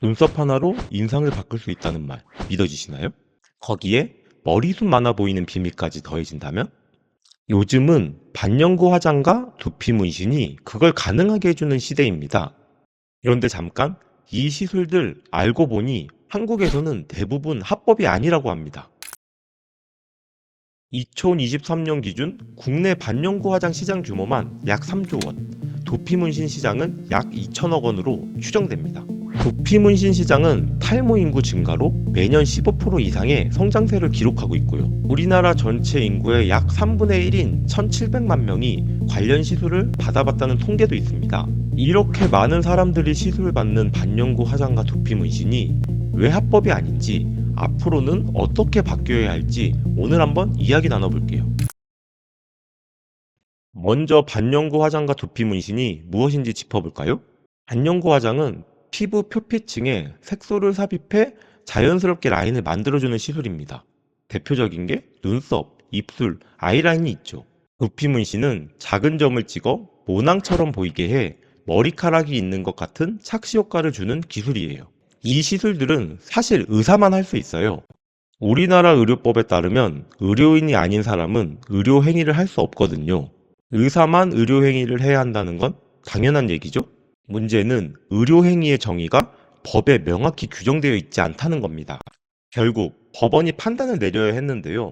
눈썹 하나로 인상을 바꿀 수 있다는 말 믿어지시나요? 거기에 머리숱 많아 보이는 비밀까지 더해진다면? 요즘은 반영구 화장과 두피 문신이 그걸 가능하게 해주는 시대입니다. 그런데 잠깐 이 시술들 알고 보니 한국에서는 대부분 합법이 아니라고 합니다. 2023년 기준 국내 반영구 화장 시장 규모만 약 3조 원, 두피 문신 시장은 약 2천억 원으로 추정됩니다. 두피 문신 시장은 탈모 인구 증가로 매년 15% 이상의 성장세를 기록하고 있고요. 우리나라 전체 인구의 약 3분의 1인 1,700만 명이 관련 시술을 받아봤다는 통계도 있습니다. 이렇게 많은 사람들이 시술을 받는 반영구 화장과 두피 문신이 왜 합법이 아닌지, 앞으로는 어떻게 바뀌어야 할지 오늘 한번 이야기 나눠볼게요. 먼저 반영구 화장과 두피 문신이 무엇인지 짚어볼까요? 반영구 화장은 피부 표피층에 색소를 삽입해 자연스럽게 라인을 만들어주는 시술입니다. 대표적인 게 눈썹, 입술, 아이라인이 있죠. 두피 문신은 작은 점을 찍어 모낭처럼 보이게 해 머리카락이 있는 것 같은 착시 효과를 주는 기술이에요. 이 시술들은 사실 의사만 할 수 있어요. 우리나라 의료법에 따르면 의료인이 아닌 사람은 의료 행위를 할 수 없거든요. 의사만 의료 행위를 해야 한다는 건 당연한 얘기죠. 문제는 의료 행위의 정의가 법에 명확히 규정되어 있지 않다는 겁니다. 결국 법원이 판단을 내려야 했는데요.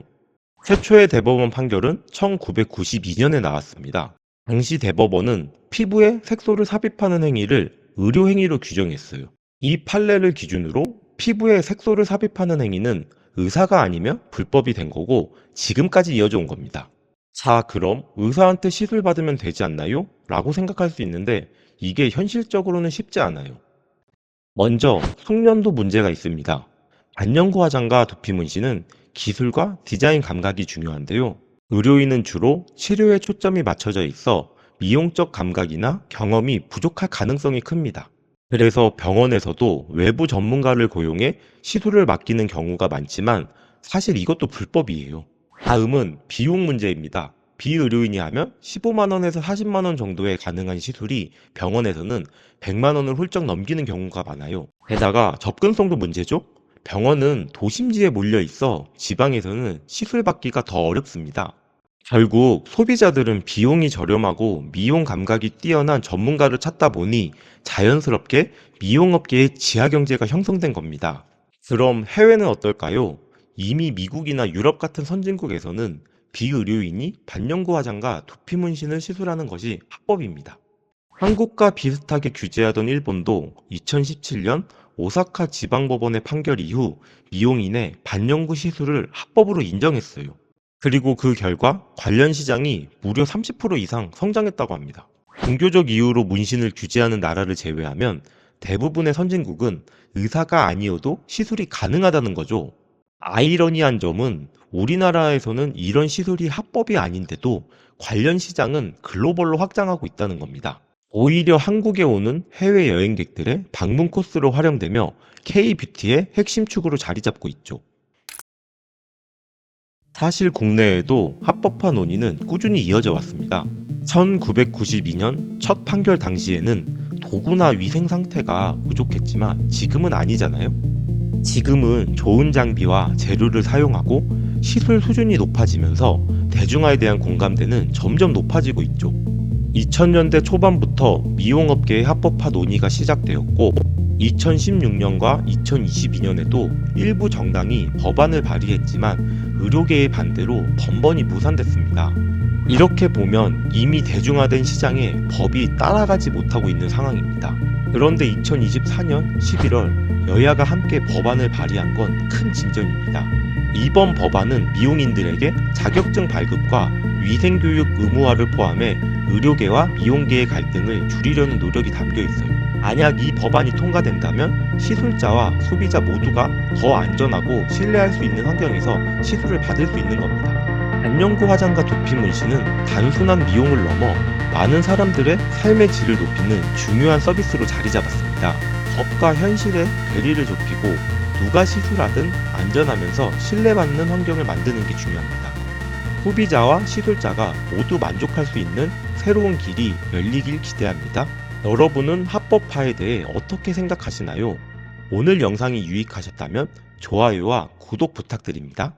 최초의 대법원 판결은 1992년에 나왔습니다. 당시 대법원은 피부에 색소를 삽입하는 행위를 의료 행위로 규정했어요. 이 판례를 기준으로 피부에 색소를 삽입하는 행위는 의사가 아니면 불법이 된 거고 지금까지 이어져 온 겁니다. 자, 그럼 의사한테 시술 받으면 되지 않나요? 라고 생각할 수 있는데 이게 현실적으로는 쉽지 않아요. 먼저 숙련도 문제가 있습니다. 반영구 화장과 두피 문신은 기술과 디자인 감각이 중요한데요. 의료인은 주로 치료에 초점이 맞춰져 있어 미용적 감각이나 경험이 부족할 가능성이 큽니다. 그래서 병원에서도 외부 전문가를 고용해 시술을 맡기는 경우가 많지만 사실 이것도 불법이에요. 다음은 비용 문제입니다. 비의료인이 하면 15만 원에서 40만 원 정도에 가능한 시술이 병원에서는 100만 원을 훌쩍 넘기는 경우가 많아요. 게다가 접근성도 문제죠. 병원은 도심지에 몰려 있어 지방에서는 시술 받기가 더 어렵습니다. 결국 소비자들은 비용이 저렴하고 미용 감각이 뛰어난 전문가를 찾다 보니 자연스럽게 미용업계의 지하경제가 형성된 겁니다. 그럼 해외는 어떨까요? 이미 미국이나 유럽 같은 선진국에서는 비의료인이 반영구 화장과 두피 문신을 시술하는 것이 합법입니다. 한국과 비슷하게 규제하던 일본도 2017년 오사카 지방법원의 판결 이후 미용인의 반영구 시술을 합법으로 인정했어요. 그리고 그 결과 관련 시장이 무려 30% 이상 성장했다고 합니다. 종교적 이유로 문신을 규제하는 나라를 제외하면 대부분의 선진국은 의사가 아니어도 시술이 가능하다는 거죠. 아이러니한 점은 우리나라에서는 이런 시술이 합법이 아닌데도 관련 시장은 글로벌로 확장하고 있다는 겁니다. 오히려 한국에 오는 해외 여행객들의 방문 코스로 활용되며 K-뷰티의 핵심 축으로 자리 잡고 있죠. 사실 국내에도 합법화 논의는 꾸준히 이어져 왔습니다. 1992년 첫 판결 당시에는 도구나 위생 상태가 부족했지만 지금은 아니잖아요. 지금은 좋은 장비와 재료를 사용하고 시술 수준이 높아지면서 대중화에 대한 공감대는 점점 높아지고 있죠. 2000년대 초반부터 미용업계의 합법화 논의가 시작되었고 2016년과 2022년에도 일부 정당이 법안을 발의했지만 의료계의 반대로 번번이 무산됐습니다. 이렇게 보면 이미 대중화된 시장에 법이 따라가지 못하고 있는 상황입니다. 그런데 2024년 11월 여야가 함께 법안을 발의한 건 큰 진전입니다. 이번 법안은 미용인들에게 자격증 발급과 위생교육 의무화를 포함해 의료계와 미용계의 갈등을 줄이려는 노력이 담겨 있어요. 만약 이 법안이 통과된다면 시술자와 소비자 모두가 더 안전하고 신뢰할 수 있는 환경에서 시술을 받을 수 있는 겁니다. 반영구 화장과 두피 문신은 단순한 미용을 넘어 많은 사람들의 삶의 질을 높이는 중요한 서비스로 자리 잡았습니다. 법과 현실의 괴리를 좁히고 누가 시술하든 안전하면서 신뢰받는 환경을 만드는 게 중요합니다. 소비자와 시술자가 모두 만족할 수 있는 새로운 길이 열리길 기대합니다. 여러분은 합법화에 대해 어떻게 생각하시나요? 오늘 영상이 유익하셨다면 좋아요와 구독 부탁드립니다.